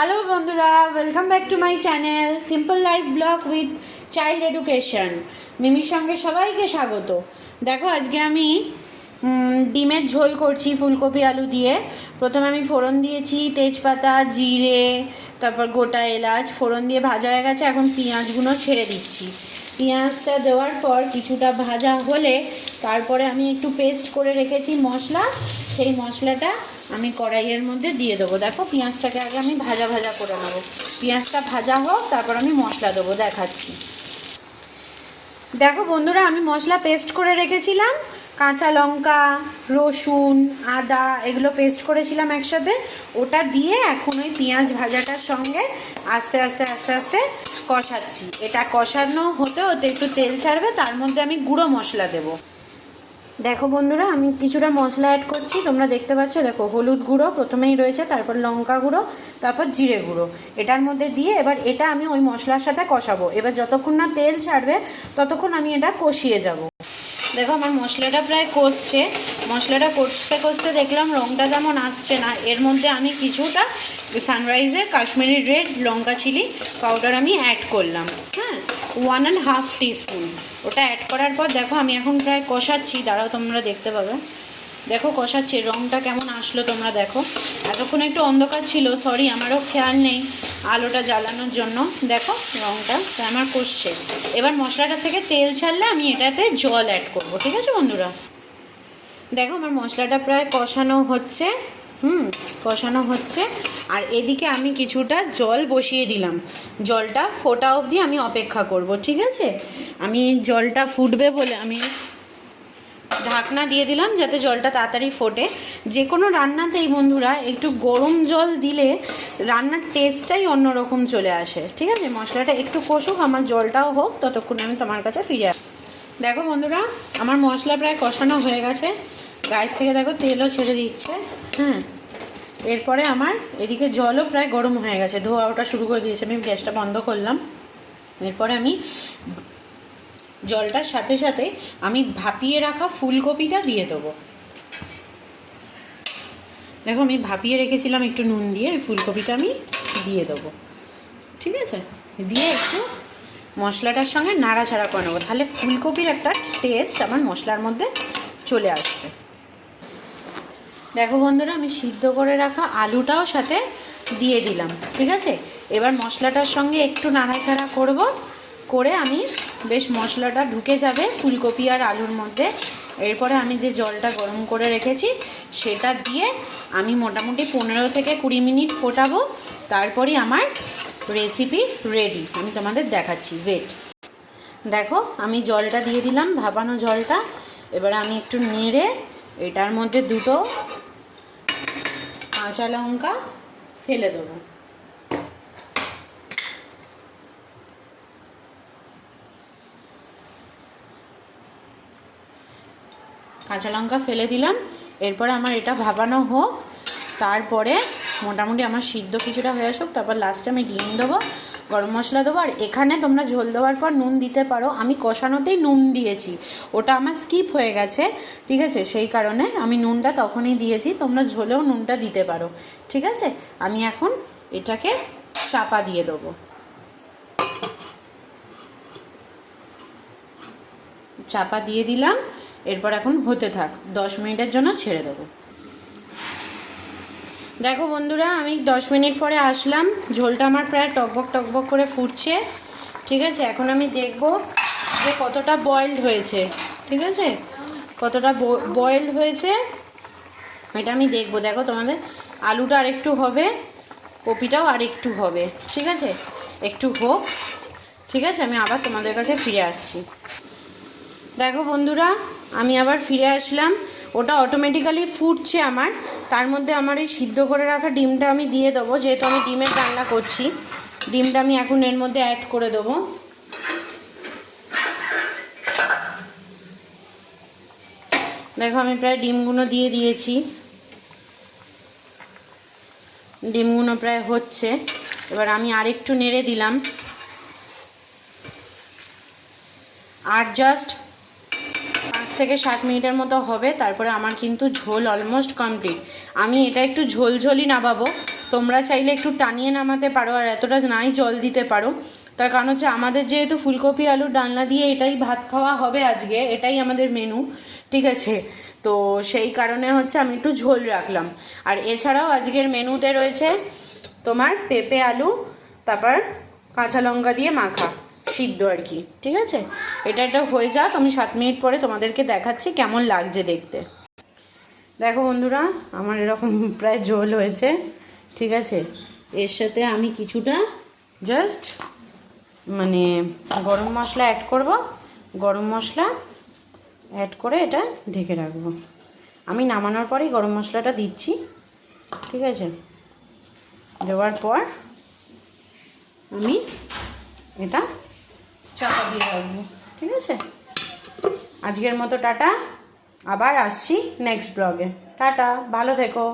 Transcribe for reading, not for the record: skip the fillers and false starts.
Hello বন্ধুরা, welcome back to my channel simple life blog with child education. মিমির সঙ্গে সবাইকে স্বাগত। দেখো আজকে আমি ডিমের ঝোল করছি ফুলকপি আলু দিয়ে। প্রথমে আমি ফোড়ন দিয়েছি তেজপাতা, জিরে, তারপর গোটা এলাচ ফোড়ন দিয়ে ভাজা হয়ে গেছে। এখন পেঁয়াজগুলো ছেড়ে দিচ্ছি। পেঁয়াজটা দেওয়ার পর কিছুটা ভাজা হলে তারপরে আমি একটু পেস্ট করে রেখেছি মশলা, সেই মশলাটা আমি কড়াইয়ের মধ্যে দিয়ে দেবো। দেখো পেঁয়াজটাকে আগে আমি ভাজা ভাজা করে নেবো। পেঁয়াজটা ভাজা হোক তারপর আমি মশলা দেবো, দেখাচ্ছি। দেখো বন্ধুরা, আমি মশলা পেস্ট করে রেখেছিলাম, কাঁচা লঙ্কা, রসুন, আদা এগুলো পেস্ট করেছিলাম একসাথে। ওটা দিয়ে এখন ওই পেঁয়াজ ভাজাটার সঙ্গে আস্তে আস্তে আস্তে আস্তে কষাচ্ছি। এটা কষানো হতে হতে একটু তেল ছাড়বে, তার মধ্যে আমি গুঁড়ো মশলা দেবো। দেখো বন্ধুরা, আমি কিছুটা মশলা অ্যাড করছি, তোমরা দেখতে পাচ্ছ। দেখো হলুদ গুঁড়ো প্রথমেই রয়েছে, তারপর লঙ্কা গুঁড়ো, তারপর জিরে গুঁড়ো এটার মধ্যে দিয়ে এবার এটা আমি ওই মশলার সাথে কষাবো। এবার যতক্ষণ না তেল ছাড়বে ততক্ষণ আমি এটা কষিয়ে যাব। দেখো আমার মশলাটা প্রায় কষছে। মশলাটা কষতে কষতে দেখলাম রঙটা তেমন আসছে না। এর মধ্যে আমি কিছুটা সানরাইজের কাশ্মীরি রেড লঙ্কা চিলি পাউডার আমি অ্যাড করলাম, 1.5 টিস্পুন। ওটা অ্যাড করার পর দেখো আমি এখন প্রায় কষাচ্ছি। দাঁড়াও, তোমরা দেখতে পাবে। দেখো কষাচ্ছি, রঙটা কেমন আসলো তোমরা দেখো। এতক্ষণ একটু অন্ধকার ছিল, সরি, আমারও খেয়াল নেই আলোটা জ্বালানোর জন্য। দেখো রঙটা আমার কষছে। এবার মশলাটা থেকে তেল ছাড়লে আমি এটাতে জল অ্যাড করব, ঠিক আছে বন্ধুরা। দেখো আমার মশলাটা প্রায় কষানো হচ্ছে, কষানো হচ্ছে। আর এদিকে আমি কিছুটা জল বসিয়ে দিলাম। জলটা ফোটা অবধি আমি অপেক্ষা করব, ঠিক আছে। আমি জলটা ফুটবে বলে আমি ঢাকনা দিয়ে দিলাম যাতে জলটা তাড়াতাড়ি ফোটে। যে কোনো রান্নাতেই বন্ধুরা একটু গরম জল দিলে রান্নার টেস্টটাই অন্যরকম চলে আসে, ঠিক আছে। মশলাটা একটু কষুক, আমার জলটাও হোক, ততক্ষণ আমি তোমার কাছে ফিরে আসি। দেখো বন্ধুরা, আমার মশলা প্রায় কষানো হয়ে গেছে। গাছ থেকে দেখো তেলও ছেড়ে দিচ্ছে। এরপরে আমার এদিকে জলও প্রায় গরম হয়ে গেছে, ধোয়া ওটা শুরু করে দিয়েছে। আমি গ্যাসটা বন্ধ করলাম। এরপরে আমি জলটার সাথে সাথে আমি ভাপিয়ে রাখা ফুলকপিটা দিয়ে দেবো। দেখো আমি ভাপিয়ে রেখেছিলাম একটু নুন দিয়ে, ওই ফুলকপিটা আমি দিয়ে দেবো, ঠিক আছে। দিয়ে একটু মশলাটার সঙ্গে নাড়াচাড়া করে নেবো, তাহলে ফুলকপির একটা টেস্ট আমার মশলার মধ্যে চলে আসবে। দেখো বন্ধুরা, আমি সিদ্ধ করে রাখা আলুটাও সাথে দিয়ে দিলাম, ঠিক আছে। এবার মশলাটার সঙ্গে একটু নাড়াচাড়া করব, করে আমি বেশ মশলাটা ঢুকে যাবে ফুলকপি আর আলুর মধ্যে। এরপরে আমি যে জলটা গরম করে রেখেছি সেটা দিয়ে আমি মোটামুটি 15 থেকে 20 মিনিট ফোটাবো। তারপরই আমার রেসিপি রেডি, আমি তোমাদের দেখাচ্ছি, ওয়েট। দেখো আমি জলটা দিয়ে দিলাম, ভাপানো জলটা। এবার আমি একটু নেড়ে এটার মধ্যে দুটো কাঁচা লঙ্কা ফেলে দেবো। কাঁচা লঙ্কা ফেলে দিলাম। এরপরে আমার এটা ভাপানো হোক, তারপরে মোটামুটি আমার সিদ্ধ কিছুটা হয়ে আসুক, তারপর লাস্টে আমি ডিম দেবো, গরম মশলা দেবো। আর এখানে তোমরা ঝোল দেওয়ার পর নুন দিতে পারো, আমি কষানোতেই নুন দিয়েছি, ওটা আমার স্কিপ হয়ে গেছে, ঠিক আছে। সেই কারণে আমি নুনটা তখনই দিয়েছি, তোমরা ঝোলেও নুনটা দিতে পারো, ঠিক আছে। আমি এখন এটাকে চাপা দিয়ে দেবো। চাপা দিয়ে দিলাম। এরপর এখন হতে থাক, 10 মিনিটের জন্য ছেড়ে দেবো। দেখো বন্ধুরা, আমি 10 মিনিট পরে আসলাম। ঝোলটা আমার প্রায় টকবক টকবক করে ফুটছে, ঠিক আছে। এখন আমি দেখব যে কতটা বয়েলড হয়েছে, ঠিক আছে, কতটা বয়েলড হয়েছে এটা আমি দেখব। দেখো তোমাদের আলুটা আরেকটু হবে, কপিটাও আরেকটু হবে, ঠিক আছে। একটু হোক, ঠিক আছে, আমি আবার তোমাদের কাছে ফিরে আসছি। দেখো বন্ধুরা, আমি আবার ফিরে আসলাম। ওটা অটোমেটিক্যালি ফুটছে আমার। তার মধ্যে আমার এই সিদ্ধ করে রাখা ডিমটা আমি দিয়ে দেবো, যেহেতু আমি ডিমের রান্না করছি। ডিমটা আমি এখন এর মধ্যে অ্যাড করে দেবো। দেখো আমি প্রায় ডিমগুলো দিয়ে দিয়েছি, ডিমগুলো প্রায় হচ্ছে। এবার আমি আরেকটু নেড়ে দিলাম। আর জাস্ট 5 থেকে 7 মিনিটের মতো হবে, তারপরে আমার কিন্তু ঝোল অলমোস্ট কমপ্লিট। আমি এটা একটু ঝোলঝোলই নামাবো, তোমরা চাইলে একটু টানিয়ে নামাতে পারো, আর এতটা নাই জল দিতে পারো। তার কারণ হচ্ছে আমাদের যেহেতু ফুলকপি আলুর ডালনা দিয়ে এটাই ভাত খাওয়া হবে আজকে, এটাই আমাদের মেনু, ঠিক আছে? তো সেই কারণে হচ্ছে আমি একটু ঝোল রাখলাম। আর এছাড়াও আজকের মেনুতে রয়েছে তোমার পেঁপে আলু, তারপর কাঁচা লঙ্কা দিয়ে মাখা সিদ্ধ আর কি, ঠিক আছে? এটা হয়ে যাক, আমি 7 মিনিট পরে তোমাদেরকে দেখাচ্ছি কেমন লাগছে দেখতে। দেখো বন্ধুরা, আমার এরকম প্রায় ঝোল হয়েছে, ঠিক আছে? এর সাথে আমি কিছুটা জাস্ট মানে গরম মশলা অ্যাড করব, গরম মশলা অ্যাড করে এটা ঢেকে রাখবো। আমি নামানোর পরেই গরম মশলাটা দিচ্ছি, ঠিক আছে? দেওয়ার পর আমি এটা চাপা দিয়ে রাখবো, ঠিক আছে? আজকের মতো টাটা, আবার আসছি নেক্সট ব্লগে। টাটা, ভালো থেকো।